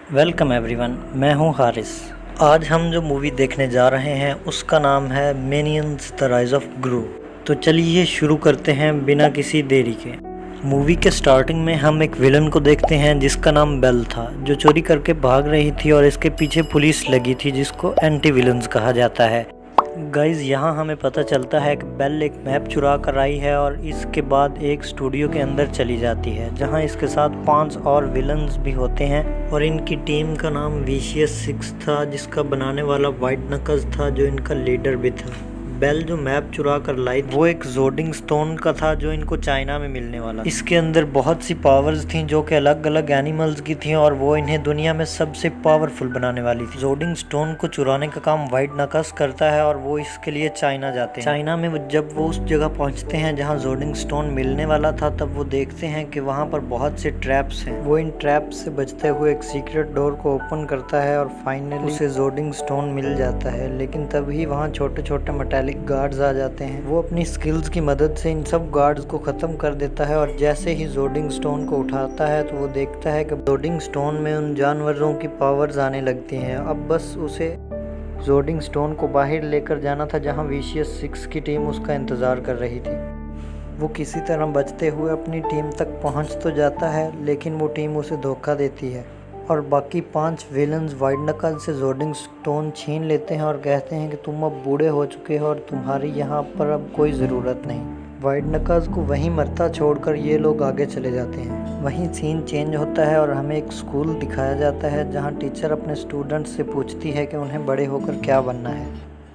Welcome everyone, मैं हूं हारिस। आज हम जो मूवी देखने जा रहे हैं उसका नाम है मिनियंस द राइज ऑफ ग्रू। तो चलिए शुरू करते हैं बिना किसी देरी के। मूवी के स्टार्टिंग में हम एक विलन को देखते हैं जिसका नाम बेल था, जो चोरी करके भाग रही थी और इसके पीछे पुलिस लगी थी जिसको एंटी विलन्स कहा जाता है। गाइज यहाँ हमें पता चलता है कि बेल एक मैप चुरा कर आई है और इसके बाद एक स्टूडियो के अंदर चली जाती है जहाँ इसके साथ 5 और विलन्स भी होते हैं और इनकी टीम का नाम विशियस 6 था, जिसका बनाने वाला वाइट नकल्स था जो इनका लीडर भी था। बेल जो मैप चुरा कर लाई वो एक जोडिंग स्टोन का था जो इनको चाइना में मिलने वाला। इसके अंदर बहुत सी पावर्स थी जो कि अलग अलग एनिमल्स की थी और वो इन्हें दुनिया में सबसे पावरफुल बनाने वाली थी। जोडिंग स्टोन को चुराने का काम वाइट नकल्स करता है और वो इसके लिए चाइना जाते हैं। चाइना में जब वो उस जगह पहुंचते हैं जहां जोडिंग स्टोन मिलने वाला था, तब वो देखते हैं कि वहां पर बहुत से ट्रैप्स हैं। वो इन ट्रैप्स से बचते हुए एक सीक्रेट डोर को ओपन करता है और फाइनली उसे जोडिंग स्टोन मिल जाता है। लेकिन तभी वहाँ छोटे छोटे मेटालिक गार्ड्स आ जाते हैं। वो अपनी स्किल्स की मदद से इन सब गार्ड्स को खत्म कर देता है और जैसे ही जोडिंग स्टोन को उठाता है तो वो देखता है कि जोडिंग स्टोन में उन जानवरों की पावर्स आने लगती हैं। अब बस उसे जोडिंग स्टोन को बाहर लेकर जाना था जहां विशियस 6 की टीम उसका इंतज़ार कर रही थी। वो किसी तरह बचते हुए अपनी टीम तक पहुंच तो जाता है, लेकिन वो टीम उसे धोखा देती है और बाकी 5 विलन्स वाइट नकल से जोडिंग स्टोन छीन लेते हैं और कहते हैं कि तुम अब बूढ़े हो चुके हो और तुम्हारी यहाँ पर अब कोई ज़रूरत नहीं। वाइट नकल्स को वहीं मरता छोड़कर ये लोग आगे चले जाते हैं। वहीं सीन चेंज होता है और हमें एक स्कूल दिखाया जाता है जहाँ टीचर अपने स्टूडेंट्स से पूछती है कि उन्हें बड़े होकर क्या बनना है।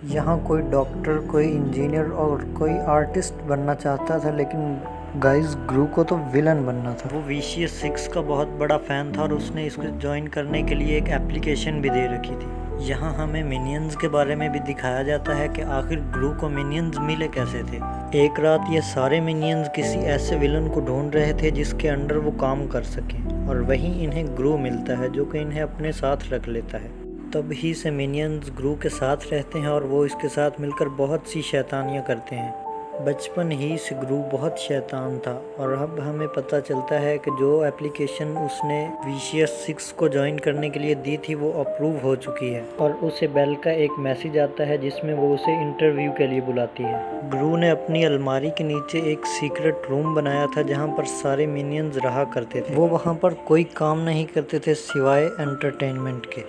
यहाँ कोई डॉक्टर, कोई इंजीनियर और कोई आर्टिस्ट बनना चाहता था, लेकिन गाइस ग्रू को तो विलन बनना था। वो विशियस 6 का बहुत बड़ा फ़ैन था और उसने इसको ज्वाइन करने के लिए एक एप्लीकेशन भी दे रखी थी। यहाँ हमें मिनियंस के बारे में भी दिखाया जाता है कि आखिर ग्रू को मिनियंस मिले कैसे थे। एक रात ये सारे मिनियंस किसी ऐसे विलन को ढूंढ रहे थे जिसके अंडर वो काम कर सकें और वहीं इन्हें ग्रू मिलता है जो कि इन्हें अपने साथ रख लेता है। तब ही से मिनियंस ग्रू के साथ रहते हैं और वो इसके साथ मिलकर बहुत सी शैतानियाँ करते हैं। बचपन ही से ग्रू बहुत शैतान था और अब हमें पता चलता है कि जो एप्लीकेशन उसने विशियस 6 को ज्वाइन करने के लिए दी थी वो अप्रूव हो चुकी है और उसे बेल का एक मैसेज आता है जिसमें वो उसे इंटरव्यू के लिए बुलाती है। ग्रू ने अपनी अलमारी के नीचे एक सीक्रेट रूम बनाया था जहाँ पर सारे मिनियंस रहा करते थे। वो वहाँ पर कोई काम नहीं करते थे सिवाय एंटरटेनमेंट के।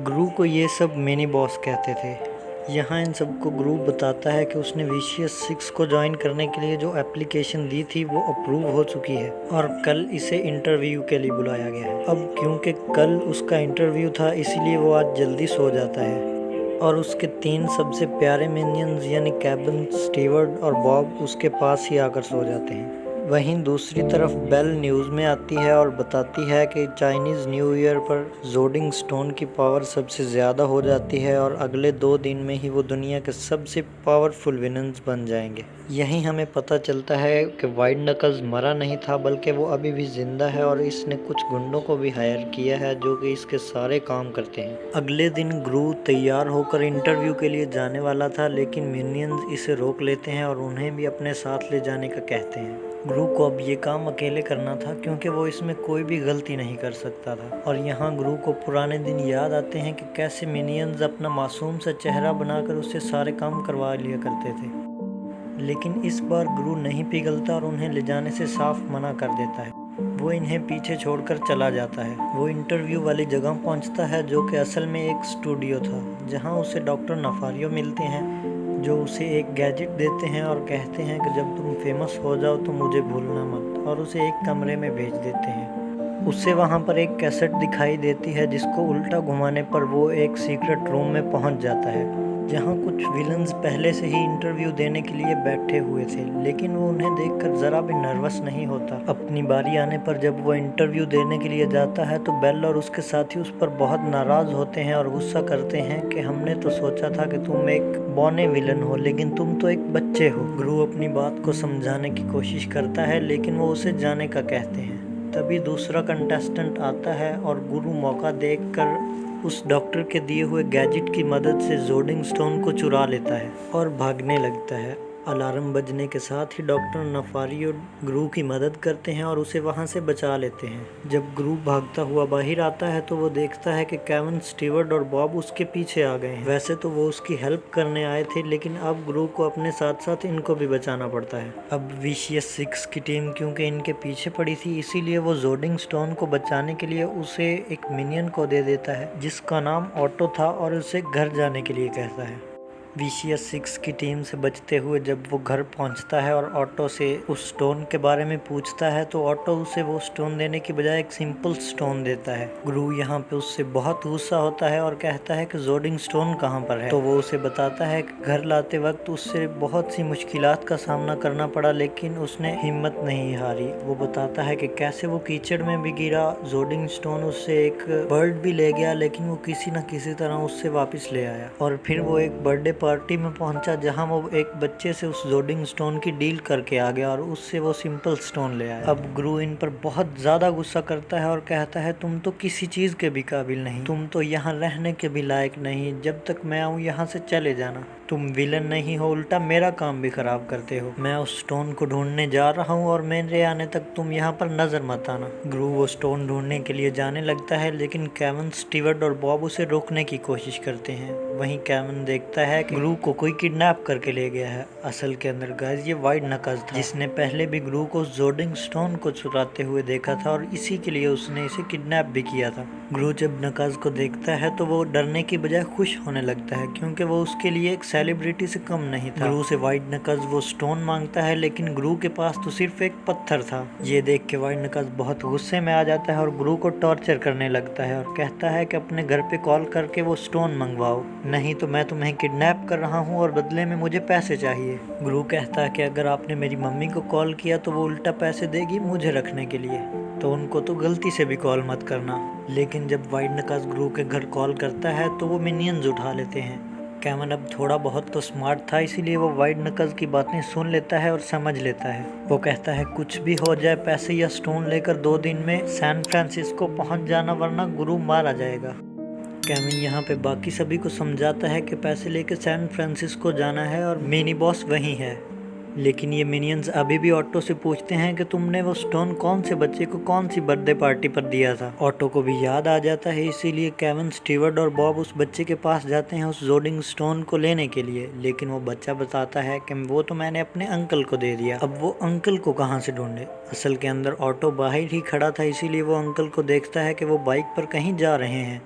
ग्रू को ये सब मिनी बॉस कहते थे। यहाँ इन सबको ग्रू बताता है कि उसने विशियस 6 को ज्वाइन करने के लिए जो एप्लीकेशन दी थी वो अप्रूव हो चुकी है और कल इसे इंटरव्यू के लिए बुलाया गया है। अब क्योंकि कल उसका इंटरव्यू था इसीलिए वो आज जल्दी सो जाता है और उसके 3 सबसे प्यारे मिनियंस यानी कैबिन, स्टीवर्ड और बॉब उसके पास ही आकर सो जाते हैं। वहीं दूसरी तरफ बेल न्यूज़ में आती है और बताती है कि चाइनीज़ न्यू ईयर पर जोडिंग स्टोन की पावर सबसे ज़्यादा हो जाती है और अगले 2 दिन में ही वो दुनिया के सबसे पावरफुल विलन्स बन जाएंगे। यहीं हमें पता चलता है कि वाइट नकल्स मरा नहीं था बल्कि वो अभी भी ज़िंदा है और इसने कुछ गुंडों को भी हायर किया है जो कि इसके सारे काम करते हैं। अगले दिन ग्रू तैयार होकर इंटरव्यू के लिए जाने वाला था, लेकिन मिनियंस इसे रोक लेते हैं और उन्हें भी अपने साथ ले जाने का कहते हैं। ग्रू को अब ये काम अकेले करना था क्योंकि वो इसमें कोई भी गलती नहीं कर सकता था और यहाँ ग्रू को पुराने दिन याद आते हैं कि कैसे मिनियंस अपना मासूम सा चेहरा बनाकर उससे सारे काम करवा लिया करते थे। लेकिन इस बार ग्रू नहीं पिघलता और उन्हें ले जाने से साफ मना कर देता है। वो इन्हें पीछे छोड़कर चला जाता है। वो इंटरव्यू वाली जगह पहुंचता है जो कि असल में एक स्टूडियो था जहां उसे डॉक्टर नफारियो मिलते हैं जो उसे एक गैजेट देते हैं और कहते हैं कि जब तुम फेमस हो जाओ तो मुझे भूलना मत, और उसे एक कमरे में भेज देते हैं। उसे वहाँ पर एक कैसेट दिखाई देती है जिसको उल्टा घुमाने पर वो एक सीक्रेट रूम में पहुँच जाता है जहाँ कुछ विलन्स पहले से ही इंटरव्यू देने के लिए बैठे हुए थे, लेकिन वो उन्हें देखकर ज़रा भी नर्वस नहीं होता। अपनी बारी आने पर जब वो इंटरव्यू देने के लिए जाता है तो बेल और उसके साथी उस पर बहुत नाराज़ होते हैं और गुस्सा करते हैं कि हमने तो सोचा था कि तुम एक बौने विलन हो लेकिन तुम तो एक बच्चे हो। ग्रू अपनी बात को समझाने की कोशिश करता है लेकिन वो उसे जाने का कहते हैं। तभी दूसरा कंटेस्टेंट आता है और गुरु मौका देखकर उस डॉक्टर के दिए हुए गैजेट की मदद से जोडिंग स्टोन को चुरा लेता है और भागने लगता है। अलार्म बजने के साथ ही डॉक्टर नफारियो ग्रू की मदद करते हैं और उसे वहां से बचा लेते हैं। जब ग्रू भागता हुआ बाहर आता है तो वो देखता है कि केविन, स्टीवर्ट और बॉब उसके पीछे आ गए हैं। वैसे तो वो उसकी हेल्प करने आए थे, लेकिन अब ग्रू को अपने साथ साथ इनको भी बचाना पड़ता है। अब विशियस 6 की टीम क्योंकि इनके पीछे पड़ी थी, इसीलिए वो जोर्डिंग स्टोन को बचाने के लिए उसे एक मिनियन को दे देता है जिसका नाम ऑटो था और उसे घर जाने के लिए कहता है। विशियस 6 की टीम से बचते हुए जब वो घर पहुंचता है और ऑटो से उस स्टोन के बारे में पूछता है तो ऑटो उसे वो स्टोन देने की बजाय एक सिंपल स्टोन देता है। ग्रू यहाँ पे उससे बहुत गुस्सा होता है और कहता है कि जोर्डिंग स्टोन कहाँ पर है। तो वो उसे बताता है कि घर लाते वक्त उससे बहुत सी मुश्किलात का सामना करना पड़ा, लेकिन उसने हिम्मत नहीं हारी। वो बताता है कि कैसे वो कीचड़ में भी गिरा, जोर्डिंग स्टोन उससे एक बर्ड भी ले गया, लेकिन वो किसी न किसी तरह उससे वापस ले आया। और फिर वो एक बर्थडे पार्टी में पहुंचा जहां वो एक बच्चे से उस जोर्डिंग स्टोन की डील करके आ गया और उससे वो सिंपल स्टोन ले आया। अब ग्रू इन पर बहुत ज़्यादा गुस्सा करता है और कहता है तुम तो किसी चीज़ के भी काबिल नहीं, तुम तो यहाँ रहने के भी लायक नहीं, जब तक मैं आऊँ यहाँ से चले जाना। तुम विलन नहीं हो, उल्टा मेरा काम भी खराब करते हो। मैं उस स्टोन को ढूंढने जा रहा हूँ और मेरे आने तक तुम यहाँ पर नजर मत आना। ग्रू वो स्टोन ढूंढने के लिए जाने लगता है, लेकिन केविन, स्टीवर्ट और बॉब उसे रोकने की कोशिश करते हैं। वहीं केविन देखता है कि ग्रू को कोई किडनैप करके ले गया है। असल के अंदर गाइस ये वाइड नकज था, जिसने पहले भी ग्रू को जोर्डिंग स्टोन को चुराते हुए देखा था और इसी के लिए उसने इसे किडनैप भी किया था। ग्रू जब नकज को देखता है तो वो डरने की बजाय खुश होने लगता है, क्योंकि वो उसके लिए एक सेलिब्रिटी से कम नहीं था। ग्रू से वाइड नकज वो स्टोन मांगता है, लेकिन ग्रू के पास तो सिर्फ एक पत्थर था। ये देख के वाइड नकज बहुत गुस्से में आ जाता है और ग्रू को टॉर्चर करने लगता है और कहता है कि अपने घर पे कॉल करके वो स्टोन मंगवाओ, नहीं तो मैं तुम्हें किडनैप कर रहा हूँ और बदले में मुझे पैसे चाहिए। ग्रू कहता है कि अगर आपने मेरी मम्मी को कॉल किया तो वो उल्टा पैसे देगी मुझे रखने के लिए, तो उनको तो गलती से भी कॉल मत करना। लेकिन जब वाइड नकज ग्रू के घर कॉल करता है तो वो मिनियंस उठा लेते हैं। केविन अब थोड़ा बहुत तो स्मार्ट था, इसीलिए वो वाइड नकज की बातें सुन लेता है और समझ लेता है। वो कहता है कुछ भी हो जाए, पैसे या स्टोन लेकर 2 दिन में सैन फ्रांसिस्को पहुंच जाना, वरना गुरु मारा जाएगा। केविन यहाँ पे बाकी सभी को समझाता है कि पैसे लेकर सैन फ्रांसिस्को जाना है और मिनी बॉस वहीं है। लेकिन ये मिनियंस अभी भी ऑटो से पूछते हैं कि तुमने वो स्टोन कौन से बच्चे को कौन सी बर्थडे पार्टी पर दिया था। ऑटो को भी याद आ जाता है, इसीलिए केविन, स्टीवर्ट और बॉब उस बच्चे के पास जाते हैं उस जोर्डिंग स्टोन को लेने के लिए। लेकिन वो बच्चा बताता है कि वो तो मैंने अपने अंकल को दे दिया। अब वो अंकल को कहाँ से ढूंढे। असल के अंदर ऑटो बाहर ही खड़ा था, इसीलिए वो अंकल को देखता है कि वो बाइक पर कहीं जा रहे हैं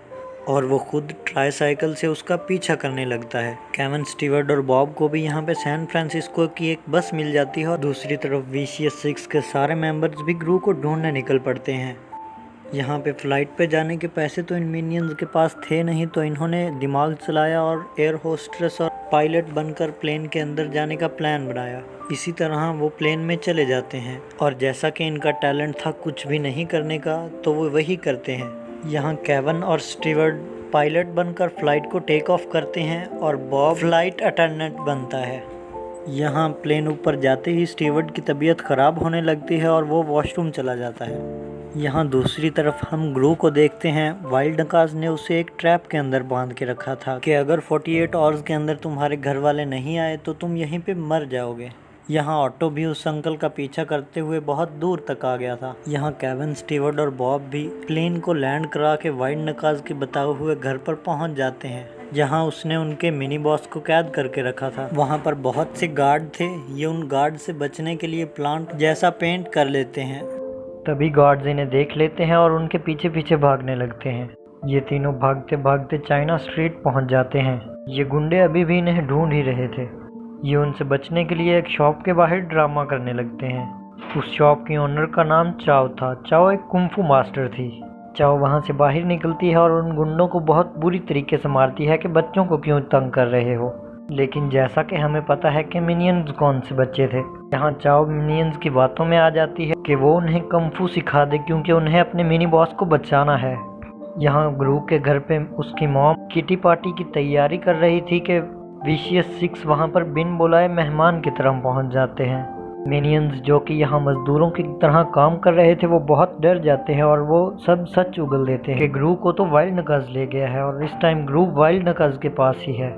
और वो खुद ट्राईसाइकिल से उसका पीछा करने लगता है। केविन, स्टीवर्ट और बॉब को भी यहाँ पे सैन फ्रांसिस्को की एक बस मिल जाती है और दूसरी तरफ विशियस 6 के सारे मेंबर्स भी ग्रू को ढूंढने निकल पड़ते हैं। यहाँ पे फ्लाइट पे जाने के पैसे तो इन मिनियंस के पास थे नहीं, तो इन्होंने दिमाग चलाया और एयर होस्ट्रेस और पायलट बनकर प्लेन के अंदर जाने का प्लान बनाया। इसी तरह वो प्लेन में चले जाते हैं और जैसा कि इनका टैलेंट था कुछ भी नहीं करने का, तो वो वही करते हैं। यहाँ केविन और स्टीवर्ट पायलट बनकर फ्लाइट को टेक ऑफ करते हैं और बॉब फ्लाइट अटेंडेंट बनता है। यहाँ प्लेन ऊपर जाते ही स्टीवर्ट की तबीयत ख़राब होने लगती है और वो वॉशरूम चला जाता है। यहाँ दूसरी तरफ हम ग्रू को देखते हैं। वाइल्ड नकाज ने उसे एक ट्रैप के अंदर बांध के रखा था कि अगर 48 आवर्स के अंदर तुम्हारे घर वाले नहीं आए तो तुम यहीं पे मर जाओगे। यहाँ ऑटो भी उस अंकल का पीछा करते हुए बहुत दूर तक आ गया था। यहाँ केविन, स्टीवर्ट और बॉब भी प्लेन को लैंड करा के वाइड नकाज के बताए हुए घर पर पहुंच जाते हैं, जहाँ उसने उनके मिनी बॉस को कैद करके रखा था। वहाँ पर बहुत से गार्ड थे। ये उन गार्ड से बचने के लिए प्लांट जैसा पेंट कर लेते हैं। तभी गार्ड्स इन्हें देख लेते हैं और उनके पीछे पीछे भागने लगते हैं। ये तीनों भागते भागते चाइना स्ट्रीट पहुँच जाते हैं। ये गुंडे अभी भी इन्हें ढूंढ ही रहे थे। ये उनसे बचने के लिए एक शॉप के बाहर ड्रामा करने लगते हैं। उस शॉप की ओनर का नाम चाओ था। चाओ एक कुंफू मास्टर थी। चाओ वहाँ से बाहर निकलती है और उन गुंडों को बहुत बुरी तरीके से मारती है कि बच्चों को क्यों तंग कर रहे हो। लेकिन जैसा कि हमें पता है कि मिनियंस कौन से बच्चे थे, यहाँ चाओ मिनियंस की बातों में आ जाती है कि वो उन्हें कुंफू सिखा दे, क्योंकि उन्हें अपने मिनी बॉस को बचाना है। यहाँ ग्रू के घर पे उसकी मॉम किटी पार्टी की तैयारी कर रही थी कि विशियस 6 वहाँ पर बिन बुलाए मेहमान की तरह पहुँच जाते हैं। मिनियंस जो कि यहाँ मजदूरों की तरह काम कर रहे थे वो बहुत डर जाते हैं और वो सब सच उगल देते हैं कि ग्रू को तो वाइल्ड नकाज ले गया है और इस टाइम ग्रू वाइल्ड नकाज के पास ही है।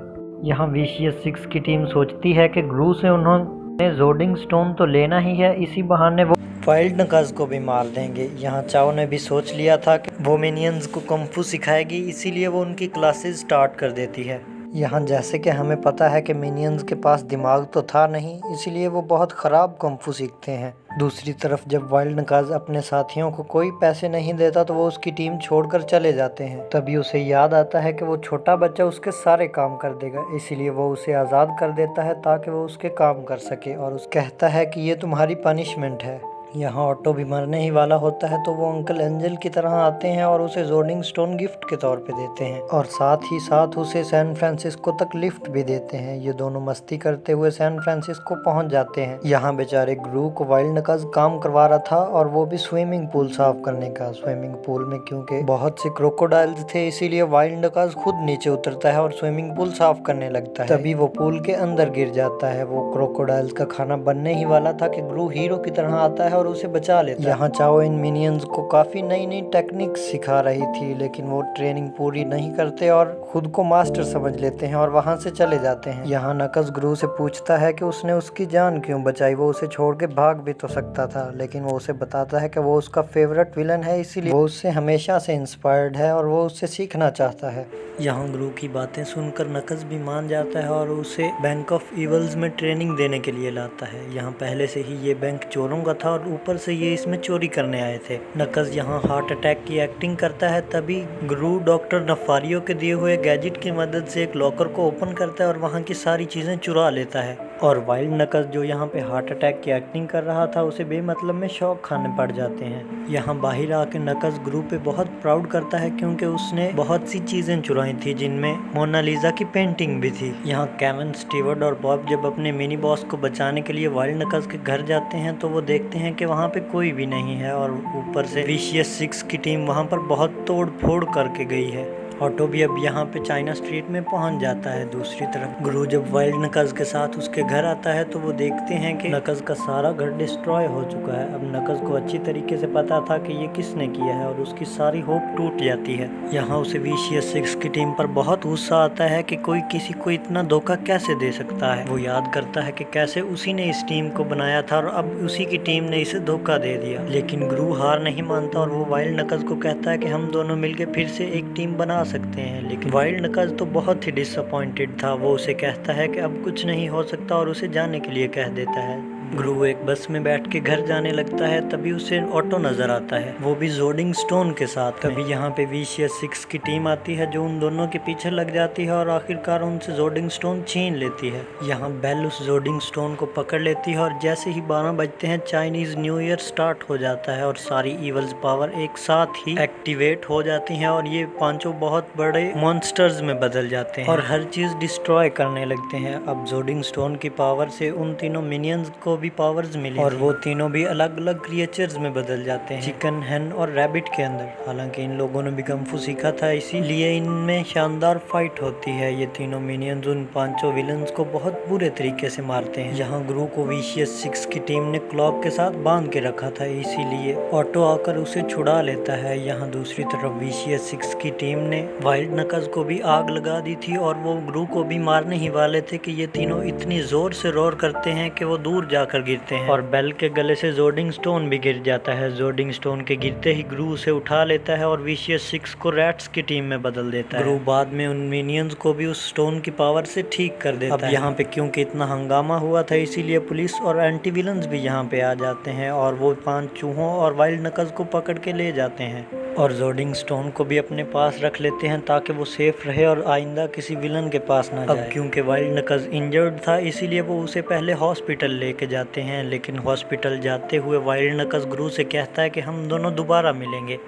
यहाँ VCS6 की टीम सोचती है कि ग्रू से उन्होंने जोर्डिंग स्टोन तो लेना ही है, इसी बहाने वो वाइल्ड नकज़ को भी मार देंगे। यहाँ चाओ ने भी सोच लिया था कि वो मिनियंस को कुंग-फू सिखाएगी, इसीलिए वो उनकी क्लासेस स्टार्ट कर देती है। यहाँ जैसे कि हमें पता है कि मिनियंस के पास दिमाग तो था नहीं, इसीलिए वो बहुत ख़राब कुंग-फू सीखते हैं। दूसरी तरफ जब वाइल्ड नकाज अपने साथियों को कोई पैसे नहीं देता तो वो उसकी टीम छोड़कर चले जाते हैं। तभी उसे याद आता है कि वो छोटा बच्चा उसके सारे काम कर देगा, इसीलिए वो उसे आज़ाद कर देता है ताकि वो उसके काम कर सके और उस कहता है कि ये तुम्हारी पनिशमेंट है। यहाँ ऑटो भी मरने ही वाला होता है तो वो अंकल एंजल की तरह आते हैं और उसे जोर्डिंग स्टोन गिफ्ट के तौर पे देते हैं और साथ ही साथ उसे सैन फ्रांसिस्को तक लिफ्ट भी देते हैं। ये दोनों मस्ती करते हुए सैन फ्रांसिस्को पहुंच जाते हैं। यहाँ बेचारे ग्रू को वाइल्ड नकज़ काम करवा रहा था और वो भी स्विमिंग पूल साफ करने का। स्विमिंग पूल में क्योंकि बहुत से क्रोकोडाइल्स थे, इसीलिए वाइल्ड नकज़ खुद नीचे उतरता है और स्विमिंग पूल साफ करने लगता है। तभी वो पूल के अंदर गिर जाता है। वो क्रोकोडाइल्स का खाना बनने ही वाला था कि ग्रू हीरो की तरह आता है और उसे बचा लेता है। यहाँ चाओ इन मिनियंस को काफी नई नई टेक्निक्स सिखा रही थी, लेकिन वो ट्रेनिंग पूरी नहीं करते और खुद को मास्टर समझ लेते हैं और वहाँ से चले जाते हैं। यहाँ नकज़ ग्रू से पूछता है कि उसने उसकी जान क्यों बचाई, वो उसे छोड़ के भाग भी तो सकता था, लेकिन वो उसे बताता है कि वो उसका फेवरेट विलन है, इसीलिए वो उससे हमेशा से इंस्पायर्ड है और वो उससे सीखना चाहता है। यहाँ ग्रू की बातें सुनकर नकज़ भी मान जाता है और उसे बैंक ऑफ इवल्स में ट्रेनिंग देने के लिए लाता है। यहाँ पहले से ही ये बैंक चोरों का था और ऊपर से ये इसमें चोरी करने आए थे। नकज़ यहाँ हार्ट अटैक की एक्टिंग करता है, तभी ग्रू डॉक्टर नफारियो के दिए हुए गैजेट की मदद से एक लॉकर को ओपन करता है और वहाँ की सारी चीज़ें चुरा लेता है। और वाइल्ड नकज़ जो यहाँ पे हार्ट अटैक की एक्टिंग कर रहा था, उसे बेमतलब में शौक खाने पड़ जाते हैं। यहाँ बाहर आके नकज़ ग्रू पे बहुत प्राउड करता है क्योंकि उसने बहुत सी चीज़ें चुराई थी, जिनमें मोनालिसा की पेंटिंग भी थी। यहाँ केविन, स्टीवर्ट और बॉब जब अपने मिनी बॉस को बचाने के लिए वाइल्ड नकज़ के घर जाते हैं तो वो देखते हैं कि वहाँ पे कोई भी नहीं है और ऊपर से VCS6 की टीम वहाँ पर बहुत तोड़ फोड़ करके गई है। ऑटो भी अब यहाँ पे चाइना स्ट्रीट में पहुँच जाता है। दूसरी तरफ ग्रू जब वाइल्ड नकज़ के साथ उसके घर आता है तो वो देखते हैं कि नकज़ का सारा घर डिस्ट्रॉय हो चुका है। अब नकज़ को अच्छी तरीके से पता था कि ये किसने किया है और उसकी सारी होप टूट जाती है। यहाँ उसे VCS6 की टीम पर बहुत गुस्सा आता है कि कोई किसी को इतना धोखा कैसे दे सकता है। वो याद करता है कि कैसे उसी ने इस टीम को बनाया था और अब उसी की टीम ने इसे धोखा दे दिया। लेकिन ग्रू हार नहीं मानता और वो वाइल्ड नकज़ को कहता है कि हम दोनों मिलकर फिर से एक टीम बना सकते हैं। लेकिन वाइल्ड नकज़ तो बहुत ही डिसअपॉइंटेड था। वो उसे कहता है कि अब कुछ नहीं हो सकता और उसे जाने के लिए कह देता है। ग्रू एक बस में बैठ के घर जाने लगता है, तभी उसे ऑटो नजर आता है, वो भी जोर्डिंग स्टोन के साथ। तभी यहाँ पे VCS6 की टीम आती है जो उन दोनों के पीछे लग जाती है और आखिरकार उनसे जोर्डिंग स्टोन छीन लेती है। यहाँ बेल उस जोर्डिंग स्टोन को पकड़ लेती है और जैसे ही 12 बजते हैं चाइनीज न्यू ईयर स्टार्ट हो जाता है और सारी इवल्स पावर एक साथ ही एक्टिवेट हो जाती हैं और ये पांचों बहुत बड़े मॉन्स्टर्स में बदल जाते हैं और हर चीज डिस्ट्रॉय करने लगते हैं। अब जोर्डिंग स्टोन की पावर से उन तीनों मिनियंस को भी पावर्स मिली और वो तीनों भी अलग अलग क्रिएचर्स में बदल जाते हैं, चिकन, हेन और रैबिट के अंदर। हालांकि इन लोगों ने भी कुंग-फू सीखा था, इसीलिए इनमें शानदार फाइट होती है। ये तीनों मिनियंस उन पांचों विलन्स को बहुत बुरे तरीके से मारते हैं। यहाँ ग्रू को VCS6 की टीम ने क्लॉक के साथ बांध के रखा था, इसीलिए ऑटो आकर उसे छुड़ा लेता है। यहाँ दूसरी तरफ VCS6 की टीम ने वाइल्ड नकज़ को भी आग लगा दी थी और वो ग्रू को भी मारने ही वाले थे कि ये तीनों इतनी जोर से रोर करते हैं कि वो दूर जाकर गिरते हैं और बेल के गले से जोर्डिंग स्टोन भी गिर जाता है। जोर्डिंग स्टोन के गिरते ही ग्रू उसे उठा लेता है और VCS6 को रैट्स की टीम में बदल देता है। ग्रू बाद में उन मिनियंस को भी उस स्टोन की पावर से ठीक कर देता है। अब यहाँ पे क्योंकि इतना हंगामा हुआ था, इसीलिए पुलिस और एंटी विलन्स भी यहाँ पे आ जाते हैं और वो 5 चूहों और वाइल्ड नकज़ को पकड़ के ले जाते हैं और जोर्डिंग स्टोन को भी अपने पास रख लेते हैं ताकि वो सेफ रहे और आइंदा किसी विलन के पास ना जाए। अब क्योंकि वाइल्ड नकज़ इंजर्ड था, इसीलिए वो उसे पहले हॉस्पिटल लेके जाते हैं, लेकिन हॉस्पिटल जाते हुए वाइल्ड नकज़ ग्रू से कहता है कि हम दोनों दोबारा मिलेंगे।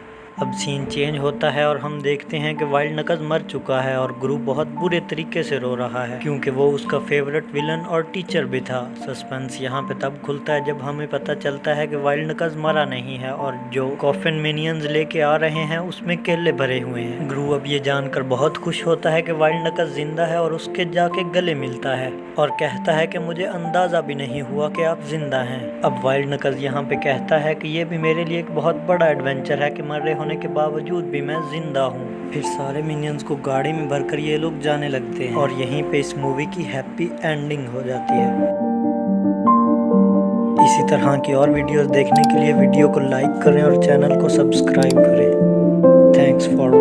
अब सीन चेंज होता है और हम देखते हैं कि वाइल्ड नकज़ मर चुका है और ग्रू बहुत बुरे तरीके से रो रहा है क्योंकि वो उसका फेवरेट विलन और टीचर भी था। सस्पेंस यहाँ पे तब खुलता है जब हमें पता चलता है कि वाइल्ड नकज़ मरा नहीं है और जो कॉफिन मिनियंस लेके आ रहे हैं उसमें केले भरे हुए हैं। ग्रू अब ये जानकर बहुत खुश होता है कि वाइल्ड नकज़ जिंदा है और उसके जाके गले मिलता है और कहता है कि मुझे अंदाज़ा भी नहीं हुआ कि आप जिंदा हैं। अब वाइल्ड नकज़ यहाँ पे कहता है कि ये भी मेरे लिए एक बहुत बड़ा एडवेंचर है कि मरे होने होने के बावजूद भी मैं जिंदा हूँ। फिर सारे मिनियंस को गाड़ी में भरकर ये लोग जाने लगते हैं और यहीं पे इस मूवी की हैप्पी एंडिंग हो जाती है। इसी तरह की और वीडियोस देखने के लिए वीडियो को लाइक करें और चैनल को सब्सक्राइब करें। Thanks for